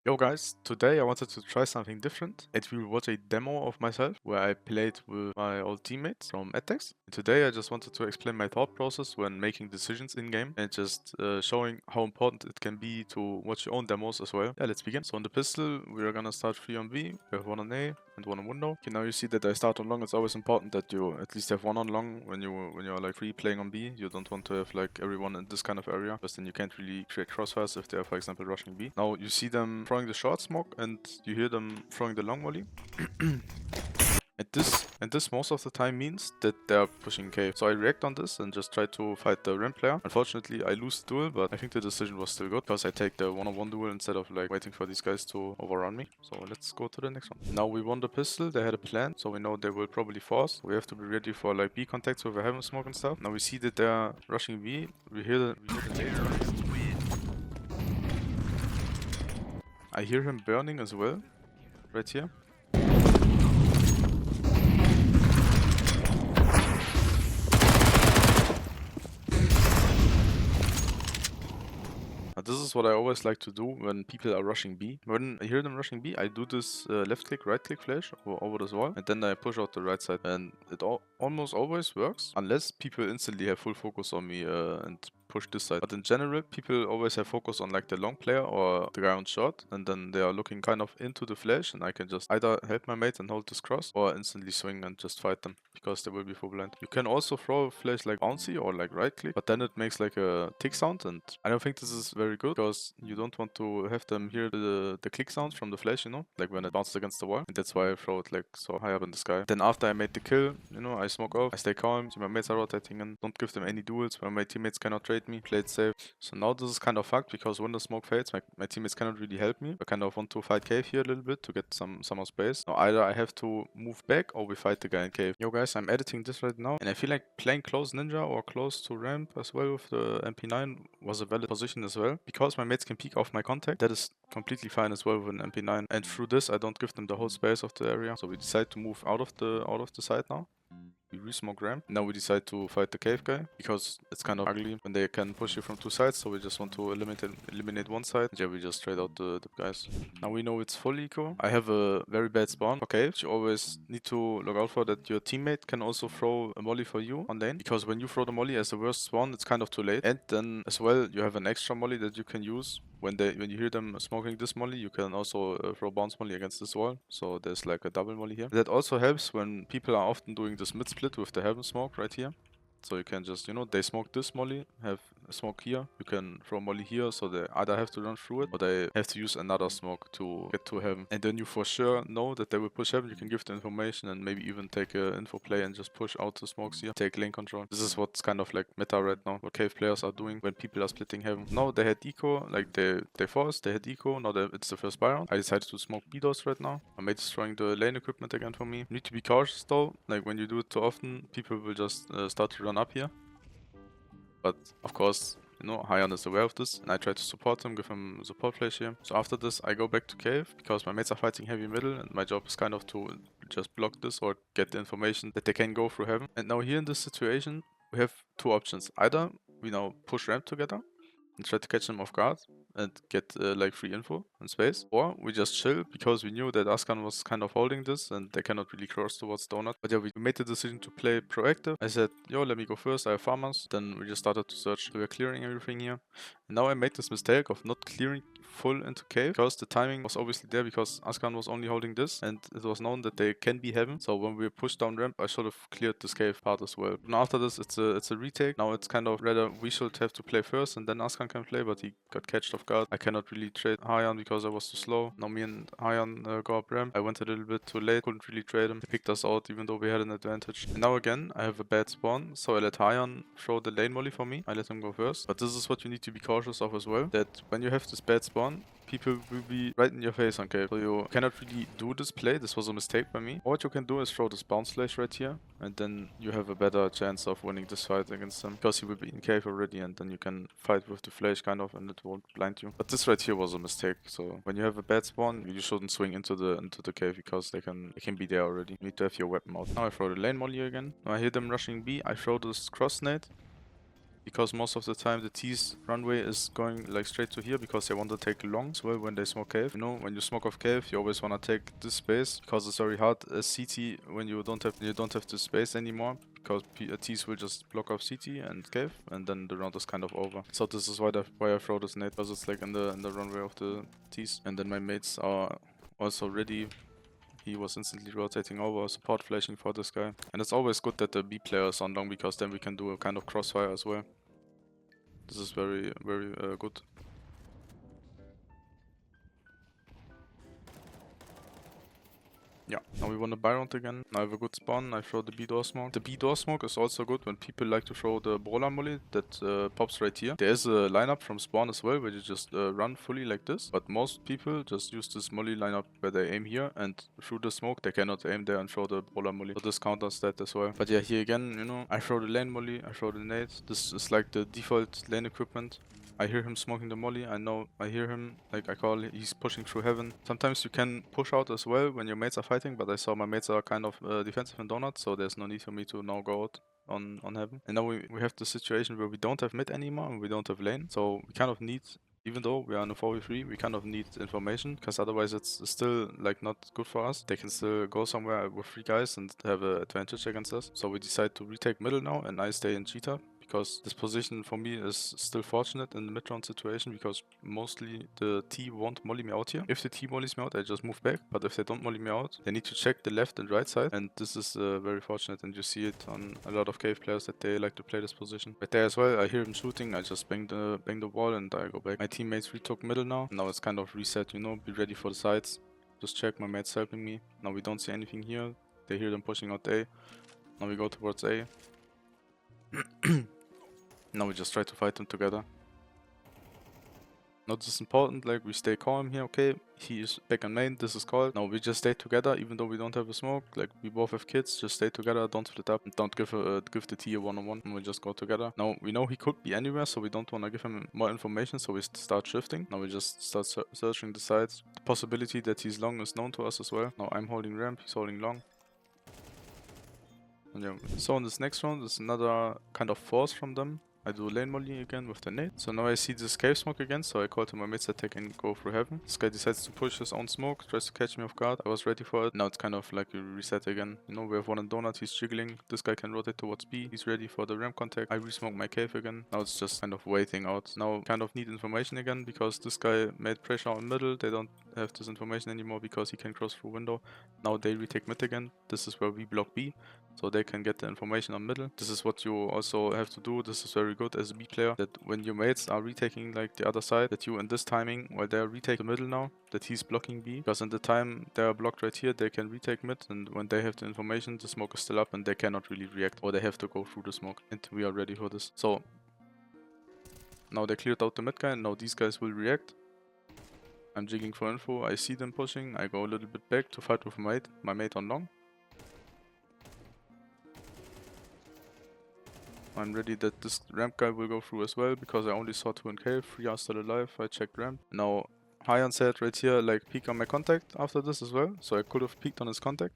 Yo guys, today I wanted to try something different and we will watch a demo of myself where I played with my old teammates from edX. And today I just wanted to explain my thought process when making decisions in game and just showing how important it can be to watch your own demos as well. Yeah, let's begin. So on the pistol, we're gonna start 3 on B, we have 1 on A and 1 on window. Okay, now you see that I start on long. It's always important that you at least have 1 on long when you're like 3 playing on B. You don't want to have like everyone in this kind of area because then you can't really create crossfires if they're, for example, rushing B. Now you see them throwing the short smoke and you hear them throwing the long volley. And this most of the time means that they're pushing cave. So I react on this and just try to fight the ramp player. Unfortunately, I lose the duel, but I think the decision was still good because I take the one-on-one duel instead of like waiting for these guys to overrun me. So let's go to the next one. Now we won the pistol. They had a plan, so we know they will probably force. We have to be ready for like B contacts with a heaven smoke and stuff. Now we see that they're rushing B. We hear the nade. I hear him burning as well, right here. This is what I always like to do when people are rushing B. When I hear them rushing B, I do this left click, right click flash over this wall, and then I push out the right side. And it almost always works, unless people instantly have full focus on me and push this side. But in general, people always have focus on like the long player or the guy on short, and then they are looking kind of into the flash, and I can just either help my mate and hold this cross, or instantly swing and just fight them, because they will be full blind. You can also throw a flash like bouncy or like right click, but then it makes like a tick sound, and I don't think this is very good, because you don't want to have them hear the click sounds from the flash, you know, like when it bounces against the wall, and that's why I throw it like so high up in the sky. Then after I made the kill, you know, I smoke off, I stay calm, see my mates are rotating and don't give them any duels where my teammates cannot trade me, play it safe. So now this is kind of fucked, because when the smoke fades, my teammates cannot really help me. I kind of want to fight cave here a little bit to get some more space. Now either I have to move back or we fight the guy in cave. Yo guys, I'm editing this right now, and I feel like playing close ninja or close to ramp as well with the MP9 was a valid position as well, because my mates can peek off my contact. That is completely fine as well with an MP9, and through this I don't give them the whole space of the area. So we decide to move out of the site now. We re-smoke ramp. Now we decide to fight the cave guy, because it's kind of ugly when they can push you from two sides, so we just want to eliminate one side. Yeah, we just trade out the guys. Now we know it's full eco. I have a very bad spawn. Okay, you always need to look out for that your teammate can also throw a molly for you on lane, because when you throw the molly as the worst spawn, it's kind of too late. And then as well, you have an extra molly that you can use. When you hear them smoking this molly, you can also throw bounce molly against this wall. So there's like a double molly here. That also helps when people are often doing this mid split with the heaven smoke right here. So you can just, you know, they smoke this molly, have a smoke here, you can throw molly here, so they either have to run through it or they have to use another smoke to get to heaven. And then you for sure know that they will push heaven. You can give the information and maybe even take a info play and just push out the smokes here, take lane control. This is what's kind of like meta right now, what cave players are doing when people are splitting heaven. Now they had eco, like they forced, they had eco, now it's the first buy round. I decided to smoke B-doors right now. My mate is throwing the lane equipment again for me. You need to be cautious though, like when you do it too often, people will just start to run up here. But of course, you know, Hyan is aware of this, and I try to support him, give him support flash here. So after this, I go back to cave, because my mates are fighting heavy middle, and my job is kind of to just block this or get the information that they can go through heaven. And now here in this situation, we have two options. Either we now push ramp together and try to catch them off guard and get like free info and space, or we just chill, because we knew that Askan was kind of holding this and they cannot really cross towards donut. But yeah, we made the decision to play proactive. I said, yo, let me go first, I have farmers. Then we just started to search. We were clearing everything here, and now I made this mistake of not clearing full into cave, because the timing was obviously there, because Askan was only holding this and it was known that they can be heaven. So when we pushed down ramp, I should have cleared this cave part as well. Now after this, it's a retake. Now it's kind of rather we should have to play first and then Askan can play, but he got catched off guard. I cannot really trade Hyan because I was too slow. Now me and Hyan go up ramp. I went a little bit too late, couldn't really trade him. He picked us out even though we had an advantage. And now again, I have a bad spawn, so I let Hyan throw the lane molly for me. I let him go first. But this is what you need to be cautious of as well, that when you have this bad spawn, people will be right in your face on cave. So you cannot really do this play. This was a mistake by me. What you can do is throw this bounce slash right here, and then you have a better chance of winning this fight against him, because he will be in cave already, and then you can fight with the flash kind of, and it won't blind you. But this right here was a mistake. So when you have a bad spawn, you shouldn't swing into the cave, because they can be there already. You need to have your weapon out. Now I throw the lane molly again. Now I hear them rushing B. I throw this cross nade. because most of the time the T's runway is going like straight to here because they want to take long as well when they smoke cave. You know, when you smoke off cave, you always want to take this space because it's very hard as CT when you don't have the space anymore. Because T's will just block off CT and cave, and then the round is kind of over. So this is why I throw this nade, because it's like in the runway of the T's, and then my mates are also ready. He was instantly rotating over, support flashing for this guy. And it's always good that the B player is on long, because then we can do a kind of crossfire as well. This is very, very good. Yeah, now we want to buy round again. Now I have a good spawn, I throw the B door smoke. The B door smoke is also good when people like to throw the brawler molly that pops right here. There is a lineup from spawn as well where you just run fully like this. But most people just use this molly lineup where they aim here, and through the smoke they cannot aim there and throw the brawler molly. So this counters that as well. But yeah, here again, you know, I throw the lane molly, I throw the nades. This is like the default lane equipment. I hear him smoking the molly, I hear him, like I call it, he's pushing through heaven. Sometimes you can push out as well when your mates are fighting, but I saw my mates are kind of defensive in donut, so there's no need for me to now go out on heaven. And now we have the situation where we don't have mid anymore and we don't have lane, so we kind of need, even though we are in a 4v3, we kind of need information, because otherwise it's still like not good for us. They can still go somewhere with 3 guys and have an advantage against us. So we decide to retake middle now, and I stay in cheetah, because this position for me is still fortunate in the mid-round situation, because mostly the T won't molly me out here. If the T mollies me out, I just move back, but if they don't molly me out, they need to check the left and right side, and this is very fortunate, and you see it on a lot of cave players that they like to play this position. But there as well, I hear him shooting, I just bang the wall and I go back. My teammates retook middle now. Now it's kind of reset, you know, be ready for the sides. Just check, my mate's helping me. Now we don't see anything here. They hear them pushing out A. Now we go towards A. Now we just try to fight them together. Now this is important, like we stay calm here, okay? He is back on main, this is called. Now we just stay together, even though we don't have a smoke. Like we both have kids, just stay together, don't split up. Don't give the T a one-on-one, and we just go together. Now we know he could be anywhere, so we don't want to give him more information, so we start shifting. Now we just start searching the sides. The possibility that he's long is known to us as well. Now I'm holding ramp, he's holding long. And yeah, so in this next round, there's another kind of force from them. I do lane molly again with the nade. So now I see this cave smoke again, so I call to my mates that they can go through heaven. This guy decides to push his own smoke, tries to catch me off guard. I was ready for it. Now it's kind of like a reset again. You know, we have one in donut, he's jiggling. This guy can rotate towards B. He's ready for the ramp contact. I re-smoke my cave again. Now it's just kind of waiting out. Now kind of need information again, because this guy made pressure on middle. They don't have this information anymore because he can cross through window. Now they retake mid again. This is where we block B, so they can get the information on middle. This is what you also have to do. This is very good as a B player, that when your mates are retaking like the other side, that you in this timing, while they are retaking the middle now, that he's blocking B, because in the time they are blocked right here, they can retake mid, and when they have the information, the smoke is still up and they cannot really react, or they have to go through the smoke, and we are ready for this. So now they cleared out the mid guy, and now these guys will react. I'm jiggling for info, I see them pushing, I go a little bit back to fight with my mate on long. I'm ready that this ramp guy will go through as well, because I only saw 2 in cave, 3 are still alive. I checked ramp. Now Hyan said right here, like, peek on my contact after this as well, so I could have peeked on his contact.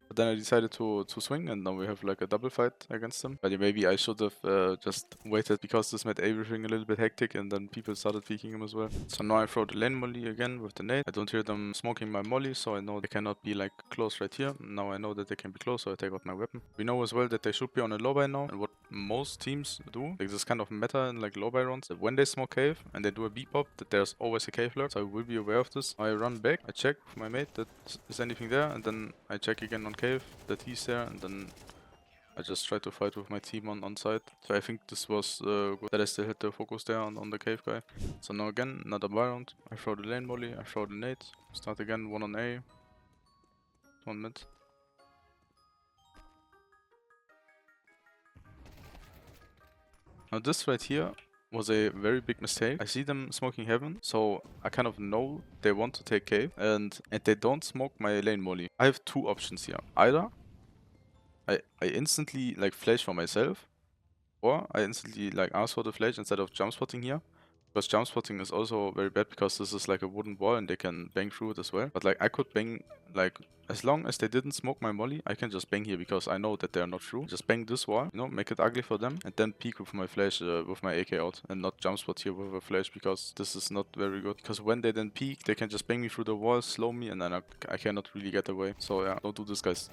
But then I decided to swing, and now we have like a double fight against him. But yeah, maybe I should have just waited, because this made everything a little bit hectic, and then people started peeking him as well. So now I throw the lane molly again with the nade. I don't hear them smoking my molly, so I know they cannot be like close right here. Now I know that they can be close, so I take out my weapon. We know as well that they should be on a low buy now, and what most teams do, like this kind of meta in like low buy rounds, that when they smoke cave and they do a beep pop, that there's always a cave lurk. So I will be aware of this. I run back, I check with my mate that is anything there, and then I check again on cave that he's there, and then I just try to fight with my team on side. So I think this was good that I still had the focus there on the cave guy. So now again, another buy round. I throw the lane molly, I throw the nade. Start again, 1 on A, 1 mid. Now this right here was a very big mistake. I see them smoking heaven, so I kind of know they want to take cave, and they don't smoke my lane molly. I have 2 options here. Either I instantly like flash for myself, or I instantly like ask for the flash instead of jump spotting here. Because jump spotting is also very bad because this is like a wooden wall and they can bang through it as well. But like I could bang, like as long as they didn't smoke my molly, I can just bang here because I know that they are not through. Just bang this wall, you know, make it ugly for them, and then peek with my flash, with my AK out, and not jump spot here with a flash because this is not very good. Because when they then peek, they can just bang me through the wall, slow me, and then I cannot really get away. So yeah, don't do this, guys.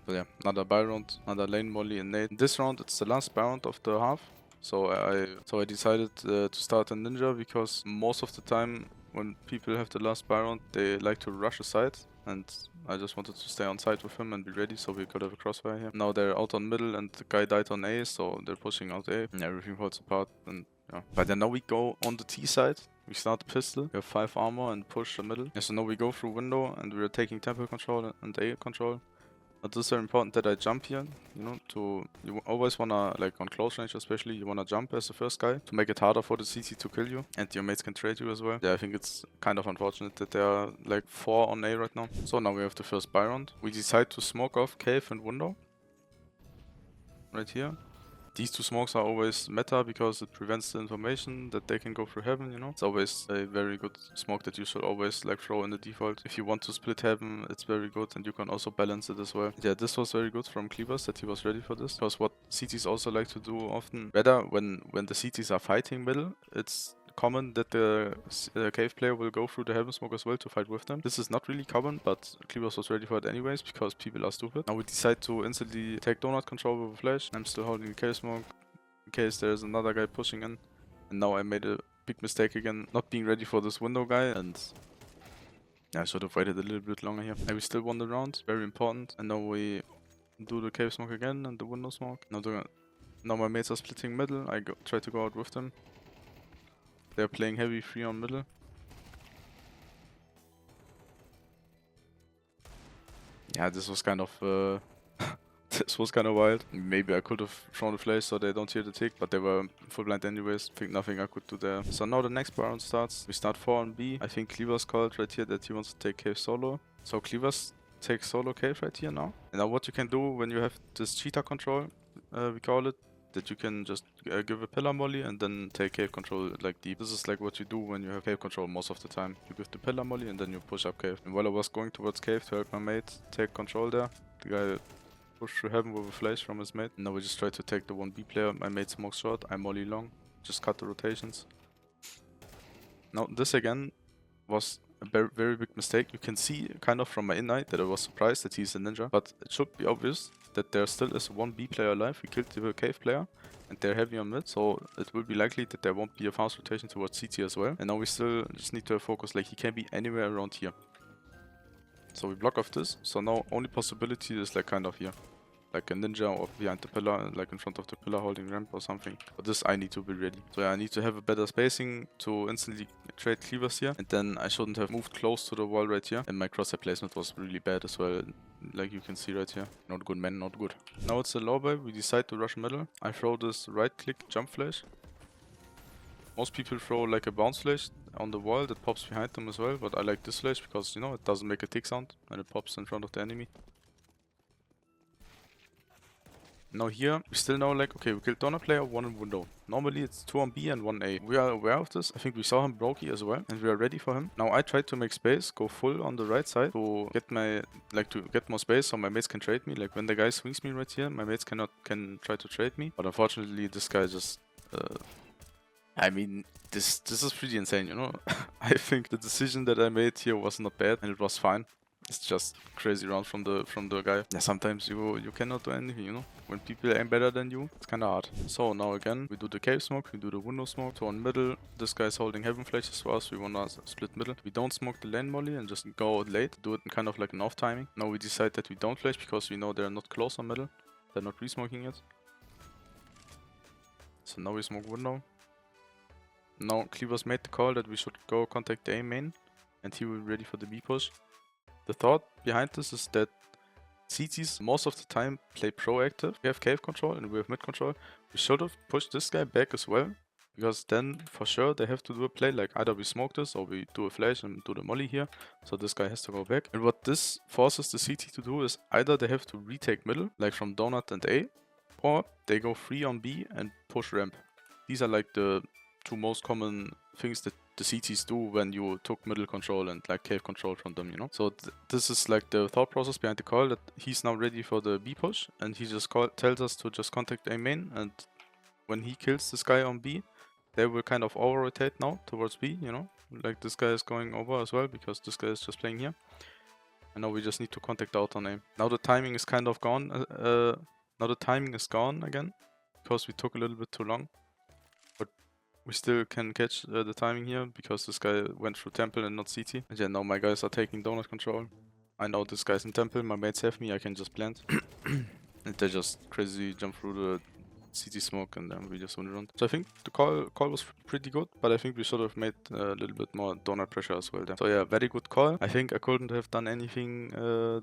But yeah, another buy round, another lane molly and nade. This round, it's the last buy round of the half. So I decided to start a ninja because most of the time when people have the last buy round, they like to rush a side, and I just wanted to stay on side with him and be ready, so we could have a crossfire here. Now they're out on middle and the guy died on A, so they're pushing out A and everything falls apart. And yeah, but then now we go on the T side. We start the pistol, we have 5 armor and push the middle. Yeah, so now we go through window and we're taking temple control and A control. But this is very important that I jump here, you know, you always wanna, like on close range especially, you wanna jump as the first guy to make it harder for the CT to kill you, and your mates can trade you as well. Yeah, I think it's kind of unfortunate that there are like 4 on A right now. So now we have the first buy round. We decide to smoke off cave and window. Right here. These 2 smokes are always meta because it prevents the information that they can go through heaven, you know. It's always a very good smoke that you should always like throw in the default. If you want to split heaven, it's very good, and you can also balance it as well. Yeah, this was very good from Cleavers that he was ready for this. Because what CTs also like to do often, better when the CTs are fighting middle, it's common that the cave player will go through the heaven smoke as well to fight with them. This is not really common, but Cleavers was ready for it anyways because people are stupid. Now we decide to instantly take donut control with a flash. I'm still holding the cave smoke in case there's another guy pushing in. And now I made a big mistake again, not being ready for this window guy, and yeah, I should have waited a little bit longer here. And we still won the round, very important. And now we do the cave smoke again and the window smoke. Now my mates are splitting middle. I try to go out with them. They're playing heavy 3 on middle. Yeah, this was kind of this was kind of wild. Maybe I could have thrown the flash so they don't hear the tick, but they were full blind anyways. I think nothing I could do there. So now the next round starts. We start 4 on B. I think Cleavers called right here that he wants to take cave solo. So Cleavers takes solo cave right here now. And now what you can do when you have this cheetah control, we call it, that you can just give a pillar molly and then take cave control like deep. This is like what you do when you have cave control most of the time. You give the pillar molly and then you push up cave. And while I was going towards cave to help my mate take control there, the guy pushed through heaven with a flash from his mate. And now we just try to take the 1B player. My mate smokes short, I molly long. Just cut the rotations. Now this again was a very big mistake. You can see kind of from my in-eye that I was surprised that he's a ninja, but it should be obvious that there still is one B player alive. We killed the cave player and they're heavy on mid, so it will be likely that there won't be a fast rotation towards CT as well. And now we still just need to focus, like he can be anywhere around here. So we block off this, so now only possibility is like kind of here. Like a ninja or behind the pillar, like in front of the pillar holding ramp or something. But this I need to be ready. So yeah, I need to have a better spacing to instantly trade cleavers here. And then I shouldn't have moved close to the wall right here. And my crosshair placement was really bad as well. Like you can see right here. Not good, man, not good. Now it's a low buy. We decide to rush middle. I throw this right click jump flash. Most people throw like a bounce flash on the wall that pops behind them as well. But I like this flash because, you know, it doesn't make a tick sound and it pops in front of the enemy. Now here, we still know like, okay, we killed donor player, 1 in window. Normally it's 2 on B and 1 A. We are aware of this. I think we saw him brokey as well and we are ready for him. Now I tried to make space, go full on the right side to get my, to get more space so my mates can trade me. Like when the guy swings me right here, my mates can try to trade me. But unfortunately this guy just, I mean, this is pretty insane, you know. I think the decision that I made here was not bad and it was fine. It's just crazy round from the guy. Yeah, sometimes you cannot do anything, you know. When people aim better than you, it's kinda hard. So now again, we do the cave smoke, we do the window smoke. So on middle, this guy's holding heaven flashes for us. We wanna split middle. We don't smoke the lane molly and just go out late. Do it in kind of like an off timing. Now we decide that we don't flash because we know they're not close on middle. They're not re-smoking it. So now we smoke window. Now Cleavers made the call that we should go contact the A main and he will be ready for the B push. The thought behind this is that CTs most of the time play proactive. We have cave control and we have mid control. We should have pushed this guy back as well, because then for sure they have to do a play like either we smoke this or we do a flash and do the molly here. So this guy has to go back. And what this forces the CT to do is either they have to retake middle, like from donut and A, or they go free on B and push ramp. These are like the two most common things that the CTs do when you took middle control and like cave control from them, you know? So this is like the thought process behind the call, that he's now ready for the B push, and he just tells us to just contact A main, and when he kills this guy on B, they will kind of over-rotate now towards B, you know? Like this guy is going over as well, because this guy is just playing here. And now we just need to contact out on A. Now the timing is kind of gone. Now the timing is gone again, because we took a little bit too long. But we still can catch the timing here, because this guy went through temple and not CT. And yeah, now my guys are taking donut control. I know this guy's in temple, my mates have me, I can just plant. And they just crazy jump through the CT smoke, and then we just win around. So I think the call was pretty good, but I think we should have made a little bit more donut pressure as well there. So yeah, very good call. I think I couldn't have done anything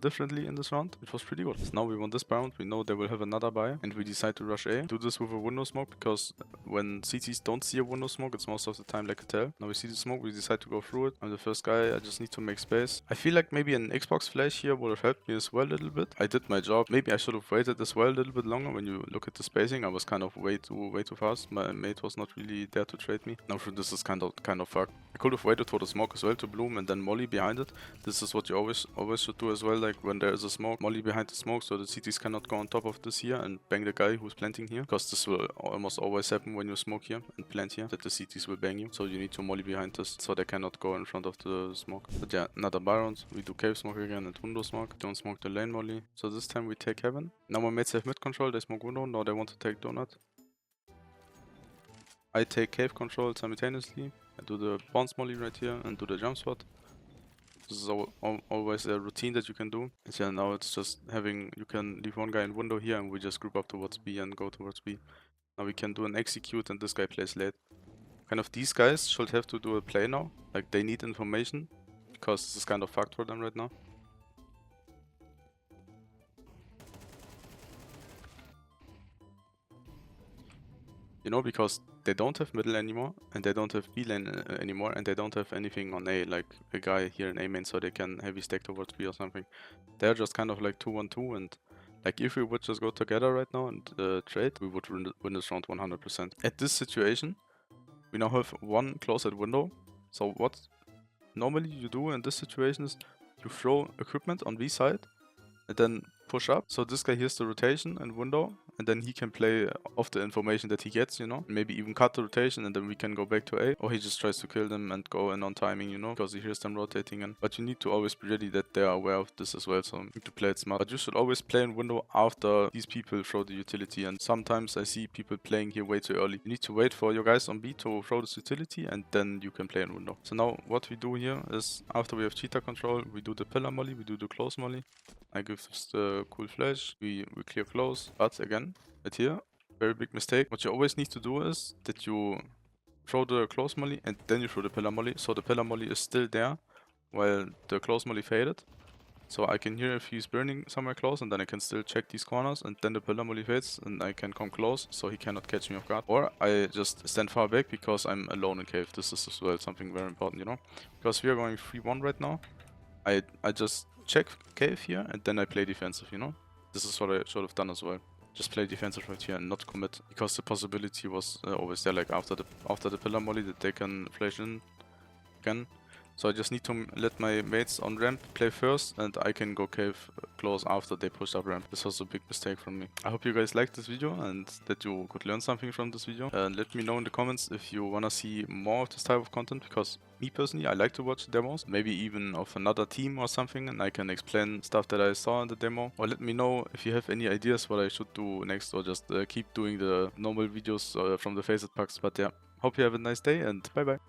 differently in this round. It was pretty good. So now we won this round. We know they will have another buy, and we decide to rush A. Do this with a window smoke, because when CTs don't see a window smoke, it's most of the time like a tell. Now we see the smoke, we decide to go through it. I'm the first guy, I just need to make space. I feel like maybe an Xbox flash here would have helped me as well a little bit. I did my job. Maybe I should have waited as well a little bit longer. When you look at the spacing, I was kind of way too fast. My mate was not really there to trade me. Now this is kind of fucked. I could have waited for the smoke as well to bloom and then molly behind it. This is what you always should do as well. Like when there is a smoke, molly behind the smoke, so the CTs cannot go on top of this here and bang the guy who's planting here. Because this will almost always happen when you smoke here and plant here, that the CTs will bang you. So you need to molly behind this, so they cannot go in front of the smoke. But yeah, another buy round. We do cave smoke again and window smoke. Don't smoke the lane molly. So this time we take heaven. Now my mates have mid control, they smoke window. Now they want to take donut. I take cave control simultaneously. I do the bounce molly right here and do the jump spot. This is always a routine that you can do. And yeah, now it's just having, you can leave one guy in window here and we just group up towards B and go towards B. Now we can do an execute and this guy plays late. Kind of these guys should have to do a play now. Like they need information, because this is kind of fucked for them right now. You know, because they don't have middle anymore, and they don't have B lane anymore, and they don't have anything on A, like a guy here in A main, so they can heavy stack towards B or something. They're just kind of like 2-1-2, and like if we would just go together right now and trade, we would win this round 100%. At this situation, we now have one closet window. So what normally you do in this situation is you throw equipment on B side and then push up. So this guy hears the rotation and window, and then he can play off the information that he gets, you know. Maybe even cut the rotation and then we can go back to A. Or he just tries to kill them and go in on timing, you know, because he hears them rotating in. But you need to always be ready that they are aware of this as well, so you need to play it smart. But you should always play in window after these people throw the utility, and sometimes I see people playing here way too early. You need to wait for your guys on B to throw this utility and then you can play in window. So now what we do here is, after we have cheetah control, we do the pillar molly, we do the close molly. I give this the cool flash, we clear close, but again, right here, very big mistake. What you always need to do is that you throw the close molly and then you throw the pillar molly, so the pillar molly is still there while the close molly faded. So I can hear if he's burning somewhere close, and then I can still check these corners, and then the pillar molly fades and I can come close so he cannot catch me off guard. Or I just stand far back because I'm alone in cave. This is as well something very important, you know, because we are going 3-1 right now. I just check cave here and then I play defensive, you know. This is what I should have done as well. Just play defensive right here and not commit, because the possibility was always there, like after the pillar molly, that they can flash in again. So I just need to let my mates on ramp play first, and I can go cave close after they push up ramp. This was a big mistake from me. I hope you guys liked this video and that you could learn something from this video. Let me know in the comments if you wanna see more of this type of content, because me personally, I like to watch demos, maybe even of another team or something, and I can explain stuff that I saw in the demo. Or let me know if you have any ideas what I should do next, or just keep doing the normal videos from the FACEIT packs. But yeah, hope you have a nice day and bye bye.